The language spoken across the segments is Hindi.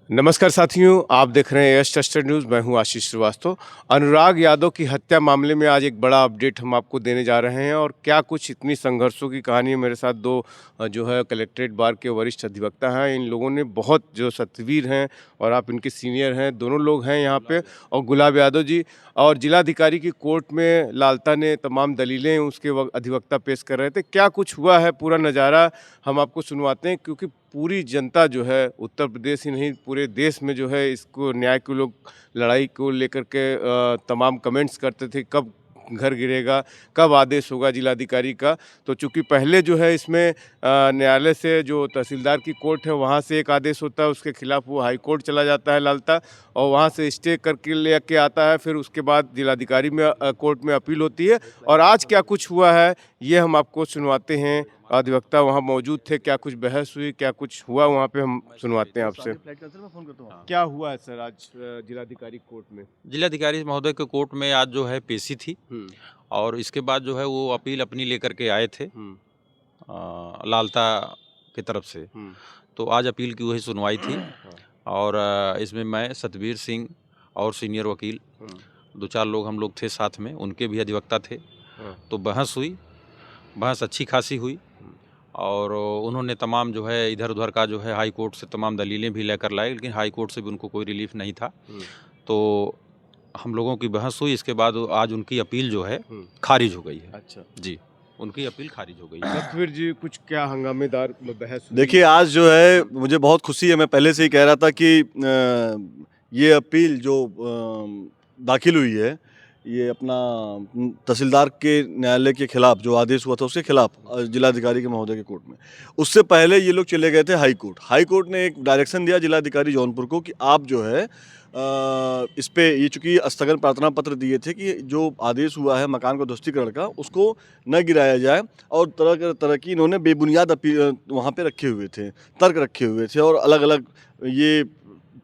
नमस्कार साथियों, आप देख रहे हैं यश टस्टर न्यूज़। मैं हूं आशीष श्रीवास्तव। अनुराग यादव की हत्या मामले में आज एक बड़ा अपडेट हम आपको देने जा रहे हैं और क्या कुछ इतनी संघर्षों की कहानी है। मेरे साथ दो जो है कलेक्ट्रेट बार के वरिष्ठ अधिवक्ता हैं। इन लोगों ने बहुत जो सतवीर हैं और आप इनके सीनियर हैं, दोनों लोग हैं यहाँ पे। और गुलाब यादव जी और जिलाधिकारी की कोर्ट में लालता ने तमाम दलीलें उसके अधिवक्ता पेश कर रहे थे। क्या कुछ हुआ है पूरा नज़ारा हम आपको सुनवाते हैं, क्योंकि पूरी जनता जो है उत्तर प्रदेश ही नहीं पूरे देश में जो है इसको न्याय को लोग लड़ाई को लेकर के तमाम कमेंट्स करते थे, कब घर गिरेगा, कब आदेश होगा जिलाधिकारी का। तो चूंकि पहले जो है इसमें न्यायालय से जो तहसीलदार की कोर्ट है वहाँ से एक आदेश होता है, उसके खिलाफ वो हाई कोर्ट चला जाता है लालता, और वहाँ से स्टे करके लेके आता है। फिर उसके बाद जिलाधिकारी में कोर्ट में अपील होती है। और आज क्या कुछ हुआ है ये हम आपको सुनवाते हैं। अधिवक्ता वहाँ मौजूद थे, क्या कुछ बहस हुई, क्या कुछ हुआ वहाँ पे, हम सुनवाते हैं आपसे। क्या हुआ है सर आज जिलाधिकारी कोर्ट में? जिलाधिकारी महोदय के कोर्ट में आज जो है पेशी थी और इसके बाद जो है वो अपील अपनी लेकर के आए थे लालता की तरफ से। तो आज अपील की वही सुनवाई थी और इसमें मैं सतवीर सिंह और सीनियर वकील दो चार लोग हम लोग थे साथ में, उनके भी अधिवक्ता थे। तो बहस हुई, बहस अच्छी खासी हुई और उन्होंने तमाम जो है इधर उधर का जो है हाई कोर्ट से तमाम दलीलें भी लेकर लाए, लेकिन हाई कोर्ट से भी उनको कोई रिलीफ नहीं था। तो हम लोगों की बहस हुई, इसके बाद आज उनकी अपील जो है खारिज हो गई है। अच्छा जी, उनकी अपील खारिज हो गई है। सतवीर जी, कुछ क्या हंगामेदार बहस हुई? देखिए, आज जो है मुझे बहुत खुशी है। मैं पहले से ही कह रहा था कि ये अपील जो दाखिल हुई है, ये अपना तहसीलदार के न्यायालय के खिलाफ जो आदेश हुआ था उसके खिलाफ जिलाधिकारी के महोदय के कोर्ट में, उससे पहले ये लोग चले गए थे हाई कोर्ट। हाई कोर्ट ने एक डायरेक्शन दिया जिलाधिकारी जौनपुर को कि आप जो है इस पे ये चूंकि स्थगन प्रार्थना पत्र दिए थे कि जो आदेश हुआ है मकान को ध्वस्तीकरण का उसको न गिराया जाए, और तरह तरह की इन्होंने बेबुनियाद वहाँ पे रखे हुए थे, तर्क रखे हुए थे। और अलग अलग ये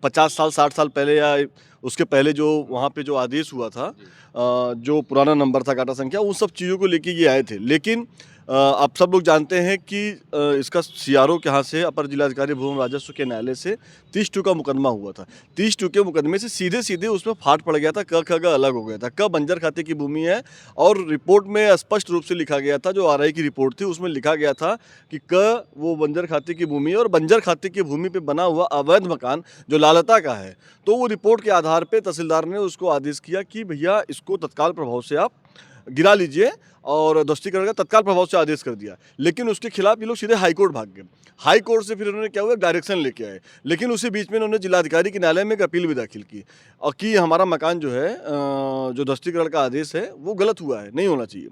50 साल 60 साल पहले या उसके पहले जो वहाँ पे जो आदेश हुआ था, जो पुराना नंबर था काटा संख्या, उन सब चीज़ों को लेके ये आए थे। लेकिन आप सब लोग जानते हैं कि इसका सीआरओ के यहाँ से अपर जिलाधिकारी भूमि राजस्व के न्यायालय से 30-2 का मुकदमा हुआ था। 30-2 के मुकदमे से सीधे सीधे उसमें फाट पड़ गया था, क ख ग अलग हो गया था। क बंजर खाते की भूमि है, और रिपोर्ट में स्पष्ट रूप से लिखा गया था, जो आरआई की रिपोर्ट थी उसमें लिखा गया था कि क वो बंजर खाते की भूमि है और बंजर खाते की भूमि पे बना हुआ अवैध मकान जो लालता का है। तो वो रिपोर्ट के आधार पे तहसीलदार ने उसको आदेश किया कि भैया इसको तत्काल प्रभाव से आप गिरा लीजिए, और ध्वस्तीकरण का तत्काल प्रभाव से आदेश कर दिया। लेकिन उसके खिलाफ ये लोग सीधे हाई कोर्ट भाग गए। हाई कोर्ट से फिर उन्होंने क्या हुआ, डायरेक्शन लेके आए। लेकिन उसी बीच में उन्होंने जिलाधिकारी के न्यायालय में एक अपील भी दाखिल की और कि हमारा मकान जो है जो ध्वस्तीकरण का आदेश है वो गलत हुआ है, नहीं होना चाहिए।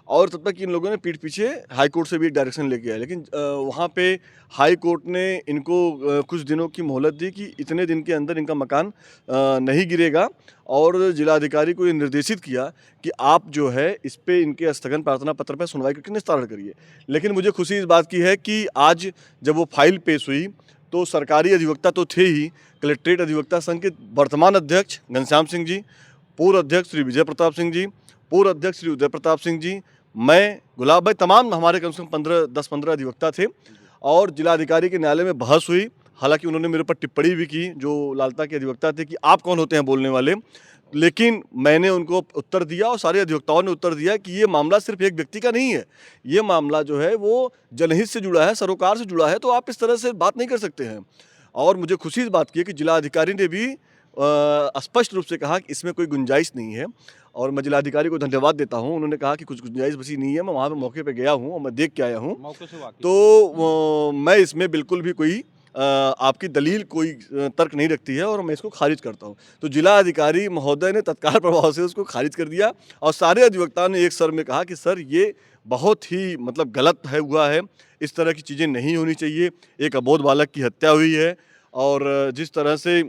और तब तक इन लोगों ने पीठ पीछे हाई कोर्ट से भी एक डायरेक्शन लेके आए। लेकिन वहाँ पे हाई कोर्ट ने इनको कुछ दिनों की मोहलत दी कि इतने दिन के अंदर इनका मकान नहीं गिरेगा, और जिलाधिकारी को ये निर्देशित किया कि आप जो है इस पे इनके स्थगन प्रार्थना पत्र पर सुनवाई करके निस्तारण करिए। लेकिन मुझे खुशी इस बात की है कि आज जब वो फाइल पेश हुई तो सरकारी अधिवक्ता तो थे ही, कलेक्ट्रेट अधिवक्ता संघ के वर्तमान अध्यक्ष घनश्याम सिंह जी, पूर्व अध्यक्ष श्री विजय प्रताप सिंह जी, पूर्व अध्यक्ष श्री उदय प्रताप सिंह जी, मैं, गुलाब भाई, तमाम हमारे कम से कम 10-15 अधिवक्ता थे। और जिलाधिकारी के न्यायालय में बहस हुई। हालांकि उन्होंने मेरे ऊपर टिप्पणी भी की, जो लालता के अधिवक्ता थे, कि आप कौन होते हैं बोलने वाले। लेकिन मैंने उनको उत्तर दिया और सारे अधिवक्ताओं ने उत्तर दिया कि ये मामला सिर्फ एक व्यक्ति का नहीं है, ये मामला जो है वो जनहित से जुड़ा है, सरोकार से जुड़ा है, तो आप इस तरह से बात नहीं कर सकते हैं। और मुझे खुशी इस बात की है कि जिलाधिकारी ने भी स्पष्ट रूप से कहा कि इसमें कोई गुंजाइश नहीं है, और मैं जिलाधिकारी को धन्यवाद देता हूं। उन्होंने कहा कि कुछ गुंजाइश बची नहीं है। मैं वहाँ पे मौके पे गया हूं और मैं देख के आया हूं, मौके से वाकिफ तो मैं इसमें बिल्कुल भी कोई आपकी दलील, कोई तर्क नहीं रखती है, और मैं इसको खारिज करता हूँ। तो जिला अधिकारी महोदय ने तत्काल प्रभाव से उसको खारिज कर दिया, और सारे अधिवक्ताओं ने एक सर में कहा कि सर ये बहुत ही मतलब गलत है, हुआ है, इस तरह की चीज़ें नहीं होनी चाहिए। एक अबोध बालक की हत्या हुई है, और जिस तरह से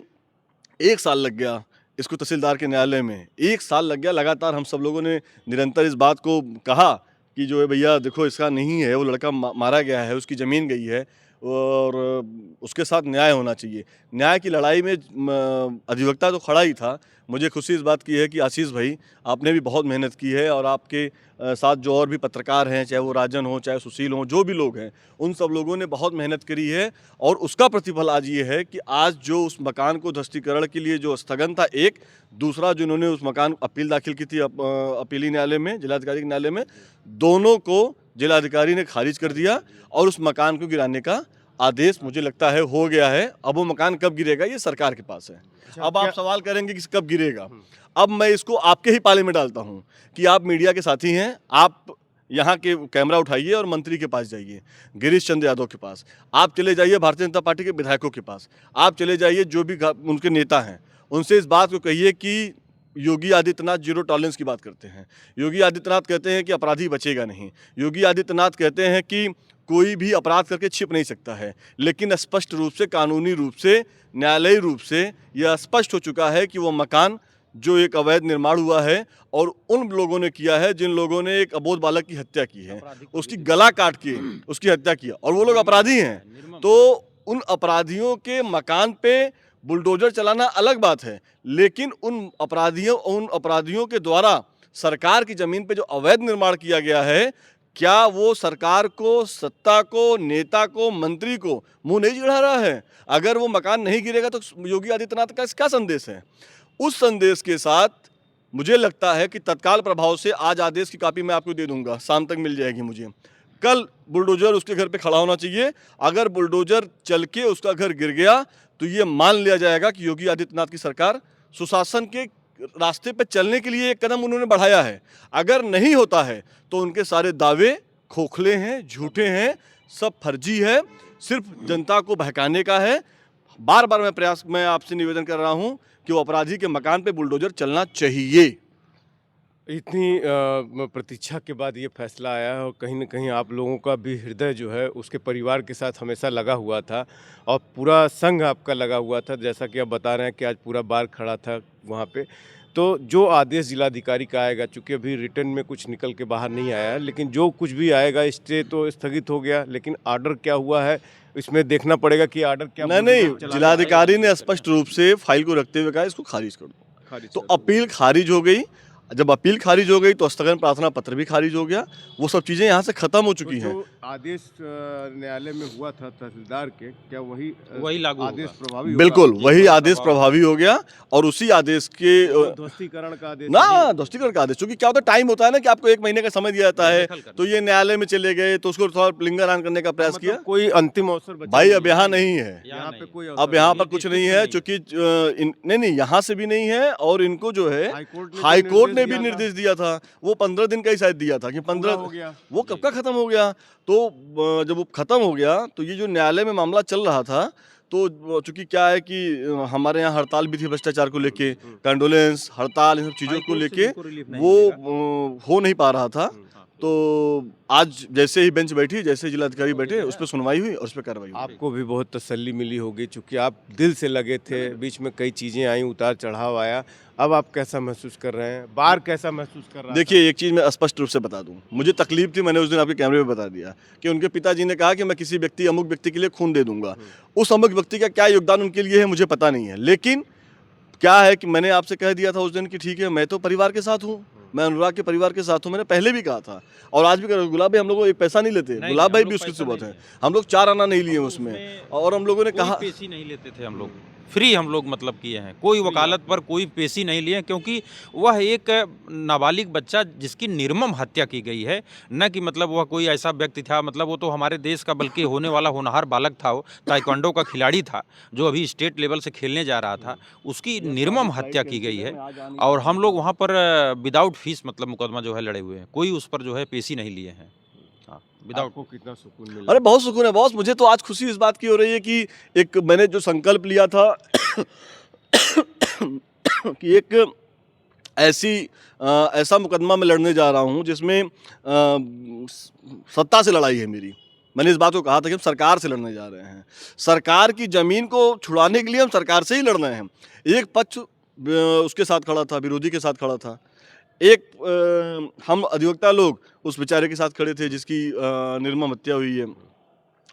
1 साल लग गया इसको तहसीलदार के न्यायालय में, 1 साल लग गया लगातार। हम सब लोगों ने निरंतर इस बात को कहा कि जो है भैया देखो इसका नहीं है, वो लड़का मारा गया है, उसकी ज़मीन गई है, और उसके साथ न्याय होना चाहिए। न्याय की लड़ाई में अधिवक्ता तो खड़ा ही था। मुझे खुशी इस बात की है कि आशीष भाई आपने भी बहुत मेहनत की है, और आपके साथ जो और भी पत्रकार हैं, चाहे वो राजन हो, चाहे सुशील हो, जो भी लोग हैं, उन सब लोगों ने बहुत मेहनत करी है। और उसका प्रतिफल आज ये है कि आज जो उस मकान को ध्वस्तीकरण के लिए जो स्थगन था, एक दूसरा जो उन्होंने उस मकान अपील दाखिल की थी अपीली न्यायालय में, जिलाधिकारी के न्यायालय में, दोनों को जिलाधिकारी ने खारिज कर दिया और उस मकान को गिराने का आदेश मुझे लगता है हो गया है। अब वो मकान कब गिरेगा ये सरकार के पास है। अब आप सवाल करेंगे कि कब गिरेगा, अब मैं इसको आपके ही पाले में डालता हूं कि आप मीडिया के साथी हैं, आप यहाँ के कैमरा उठाइए और मंत्री के पास जाइए, गिरीश चंद्र यादव के पास, आप चले जाइए भारतीय जनता पार्टी के विधायकों के पास, आप चले जाइए जो भी उनके नेता हैं, उनसे इस बात को कहिए कि योगी आदित्यनाथ जीरो टॉलरेंस की बात करते हैं। योगी आदित्यनाथ कहते हैं कि अपराधी बचेगा नहीं। योगी आदित्यनाथ कहते हैं कि कोई भी अपराध करके छिप नहीं सकता है, लेकिन स्पष्ट रूप से, कानूनी रूप से, न्यायालयी रूप से यह स्पष्ट हो चुका है कि वो मकान जो एक अवैध निर्माण हुआ है और उन लोगों ने किया है जिन लोगों ने एक अबोध बालक की हत्या की है, उसकी गला काट के उसकी हत्या किया, और वो लोग अपराधी हैं। तो उन अपराधियों के मकान पे बुलडोजर चलाना अलग बात है, लेकिन उन अपराधियों के द्वारा सरकार की जमीन पे जो अवैध निर्माण किया गया है, क्या वो सरकार को, सत्ता को, नेता को, मंत्री को मुंह नहीं चिढ़ा रहा है? अगर वो मकान नहीं गिरेगा तो योगी आदित्यनाथ का क्या संदेश है? उस संदेश के साथ मुझे लगता है कि तत्काल प्रभाव से आज आदेश की कॉपी मैं आपको दे दूंगा, शाम तक मिल जाएगी मुझे। कल बुलडोजर उसके घर पे खड़ा होना चाहिए। अगर बुलडोजर चल के उसका घर गिर गया तो ये मान लिया जाएगा कि योगी आदित्यनाथ की सरकार सुशासन के रास्ते पे चलने के लिए एक कदम उन्होंने बढ़ाया है। अगर नहीं होता है तो उनके सारे दावे खोखले हैं, झूठे हैं, सब फर्जी है, सिर्फ जनता को बहकाने का है। बार बार मैं आपसे निवेदन कर रहा हूं कि वो अपराधी के मकान पे बुलडोजर चलना चाहिए। इतनी प्रतीक्षा के बाद ये फैसला आया है और कहीं न कहीं आप लोगों का भी हृदय जो है उसके परिवार के साथ हमेशा लगा हुआ था और पूरा संघ आपका लगा हुआ था, जैसा कि आप बता रहे हैं कि आज पूरा बार खड़ा था वहाँ पे। तो जो आदेश जिलाधिकारी का आएगा, चूँकि अभी रिटर्न में कुछ निकल के बाहर नहीं आया है, लेकिन जो कुछ भी आएगा, स्टे तो स्थगित हो गया, लेकिन आर्डर क्या हुआ है इसमें देखना पड़ेगा कि आर्डर क्या। नहीं, जिलाधिकारी ने स्पष्ट रूप से फाइल को रखते हुए कहा इसको खारिज कर दो। तो अपील खारिज हो गई। जब अपील खारिज हो गई तो स्थगन प्रार्थना पत्र भी खारिज हो गया। वो सब चीज़ें यहाँ से ख़त्म हो चुकी हैं। आदेश न्यायालय में हुआ था तहसीलदार के, क्या वही लागू आदेश प्रभावी होगा? बिल्कुल वही आदेश प्रभावी हो गया और उसी आदेश के ध्वस्तीकरण का आदेश ध्वस्तीकरण का आदेश, क्योंकि क्या होता है, टाइम होता है ना कि आपको 1 महीने का समय दिया जाता है, तो ये न्यायालय में चले गए तो उसको थोड़ा लिंगारान करने का प्रयास किया। कोई अंतिम अवसर भाई अब यहाँ नहीं है, यहाँ पे कोई अब यहाँ पर कुछ नहीं है, चूंकि नहीं यहाँ से भी नहीं है, और इनको जो है हाईकोर्ट ने भी निर्देश दिया था, वो 15 दिन का ही शायद दिया था कि 15 हो गया। वो कब का खत्म हो गया। तो जब वो खत्म हो गया तो ये जो न्यायालय में मामला चल रहा था, तो चूंकि क्या है कि हमारे यहाँ हड़ताल भी थी भ्रष्टाचार को लेके, कंडोलेंस हड़ताल, इन सब चीज़ों को लेके वो हो नहीं पा रहा था। तो आज जैसे ही बेंच बैठी, जैसे जिलाधिकारी बैठे, उस पर सुनवाई हुई और उस पर कार्रवाई हुई। आपको भी बहुत तसल्ली मिली होगी, क्योंकि आप दिल से लगे थे, बीच में कई चीज़ें आई, उतार चढ़ाव आया। अब आप कैसा महसूस कर रहे हैं? बार कैसा महसूस कर रहा है? देखिए, एक चीज़ मैं स्पष्ट रूप से बता दूं, मुझे तकलीफ थी, मैंने उस दिन आपके कैमरे में बता दिया कि उनके पिताजी ने कहा कि मैं किसी व्यक्ति, अमुक व्यक्ति के लिए खून दे दूंगा। उस अमुक व्यक्ति का क्या योगदान उनके लिए है मुझे पता नहीं है, लेकिन क्या है कि मैंने आपसे कह दिया था उस दिन कि ठीक है, मैं तो परिवार के साथ हूँ, मैं अनुराग के परिवार के साथ हूँ। मैंने पहले भी कहा था और आज भी कह रहा हूँ, गुलाब भाई हम लोग को एक पैसा नहीं लेते, गुलाब भाई भी उसकी सुबह है, हम लोग 4 आना नहीं लिए उसमें, और हम लोगों ने कहा पेशी नहीं लेते थे, हम लोग फ्री हम लोग मतलब किए हैं, कोई वकालत पर कोई पेशी नहीं लिए, क्योंकि वह एक नाबालिग बच्चा जिसकी निर्मम हत्या की गई है, न कि मतलब वह कोई ऐसा व्यक्ति था, मतलब वो तो हमारे देश का बल्कि होने वाला होनहार बालक था, वो ताइक्वांडो का खिलाड़ी था जो अभी स्टेट लेवल से खेलने जा रहा था, उसकी निर्मम हत्या की गई है। और हम लोग वहाँ पर विदाउट फीस मतलब मुकदमा जो है लड़े हुए हैं, कोई उस पर जो है पेशी नहीं लिए हैं। आपको कितना सुकून मिला? अरे बहुत सुकून है बॉस, मुझे तो आज खुशी इस बात की हो रही है कि एक मैंने जो संकल्प लिया था कि एक ऐसा मुकदमा मैं लड़ने जा रहा हूं जिसमें सत्ता से लड़ाई है मेरी। मैंने इस बात को कहा था कि हम सरकार से लड़ने जा रहे हैं, सरकार की जमीन को छुड़ाने के लिए हम सरकार से ही लड़ रहे हैं। एक पक्ष उसके साथ खड़ा था, विरोधी के साथ खड़ा था, एक हम अधिवक्ता लोग उस बेचारे के साथ खड़े थे जिसकी निर्मम हत्या हुई है,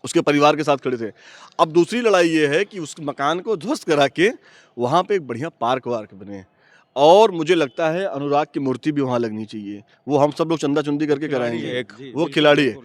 उसके परिवार के साथ खड़े थे। अब दूसरी लड़ाई ये है कि उस मकान को ध्वस्त करा के वहाँ पे एक बढ़िया पार्क वार्क बने, और मुझे लगता है अनुराग की मूर्ति भी वहाँ लगनी चाहिए। वो हम सब लोग चंदा-चुंदी करके कराएँगे। वो खिलाड़ी है।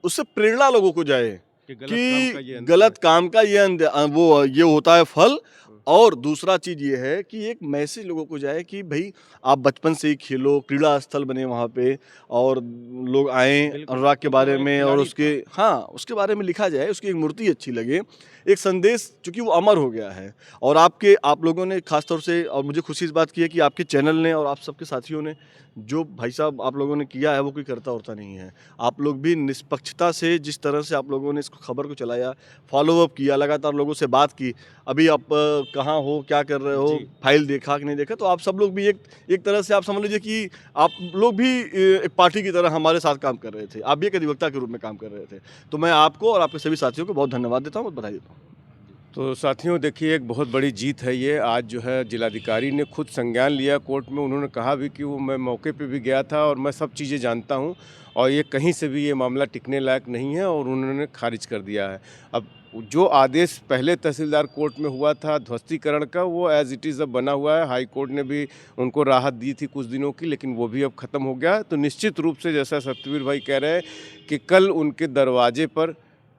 उससे प्रेरणा लोगों को जाए कि गलत काम का ये होता है फल। और दूसरा चीज़ ये है कि एक मैसेज लोगों को जाए कि भाई आप बचपन से ही खेलो, क्रीड़ा स्थल बने वहाँ पे, और लोग आएँ अनुराग के बारे में, और उसके बारे में लिखा जाए, उसकी एक मूर्ति अच्छी लगे, एक संदेश, चूँकि वो अमर हो गया है। और आप लोगों ने खास तौर से, और मुझे खुशी इस बात की है कि आपके चैनल ने और आप सबके साथियों ने, जो भाई साहब आप लोगों ने किया है, वो कोई करता उरता नहीं है। आप लोग भी निष्पक्षता से, जिस तरह से आप लोगों ने इस खबर को चलाया, फॉलो अप किया, लगातार लोगों से बात की, अभी आप कहाँ हो, क्या कर रहे हो, फाइल देखा कि नहीं देखा, तो आप सब लोग भी एक तरह से आप समझ लीजिए कि आप लोग भी एक पार्टी की तरह हमारे साथ काम कर रहे थे। आप भी एक अधिवक्ता के रूप में काम कर रहे थे। तो मैं आपको और आपके सभी साथियों को बहुत धन्यवाद देता हूँ और बधाई देता हूँ। तो साथियों देखिए, एक बहुत बड़ी जीत है ये। आज जो है जिलाधिकारी ने खुद संज्ञान लिया कोर्ट में। उन्होंने कहा भी कि वो मैं मौके पे भी गया था और मैं सब चीज़ें जानता हूँ, और ये कहीं से भी ये मामला टिकने लायक नहीं है, और उन्होंने खारिज कर दिया है। अब जो आदेश पहले तहसीलदार कोर्ट में हुआ था ध्वस्तीकरण का, वो एज़ इट इज़ अब बना हुआ है। हाई कोर्ट ने भी उनको राहत दी थी कुछ दिनों की, लेकिन वो भी अब ख़त्म हो गया। तो निश्चित रूप से जैसा सत्यवीर भाई कह रहे हैं कि कल उनके दरवाजे पर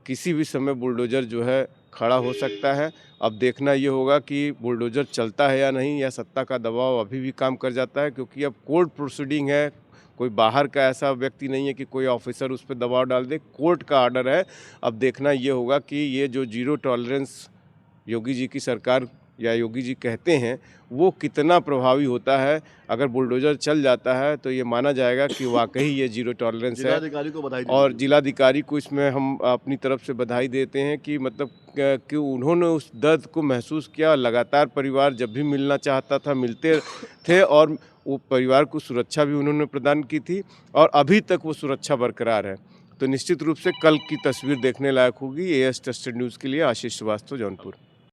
किसी भी समय बुलडोज़र जो है खड़ा हो सकता है। अब देखना ये होगा कि बुलडोज़र चलता है या नहीं, या सत्ता का दबाव अभी भी काम कर जाता है, क्योंकि अब कोर्ट प्रोसीडिंग है। कोई बाहर का ऐसा व्यक्ति नहीं है कि कोई ऑफिसर उस पर दबाव डाल दे। कोर्ट का आर्डर है। अब देखना ये होगा कि ये जो जीरो टॉलरेंस योगी जी की सरकार या योगी जी कहते हैं, वो कितना प्रभावी होता है। अगर बुलडोज़र चल जाता है तो ये माना जाएगा कि वाकई ये जीरो टॉलरेंस है। जिलाधिकारी को बधाई और जिलाधिकारी को इसमें हम अपनी तरफ से बधाई देते हैं कि मतलब कि उन्होंने उस दर्द को महसूस किया। लगातार परिवार जब भी मिलना चाहता था मिलते थे, और वो परिवार को सुरक्षा भी उन्होंने प्रदान की थी, और अभी तक वो सुरक्षा बरकरार है। तो निश्चित रूप से कल की तस्वीर देखने लायक होगी। एएस ट्रस्टेड न्यूज़ के लिए आशीष श्रीवास्तव, जौनपुर।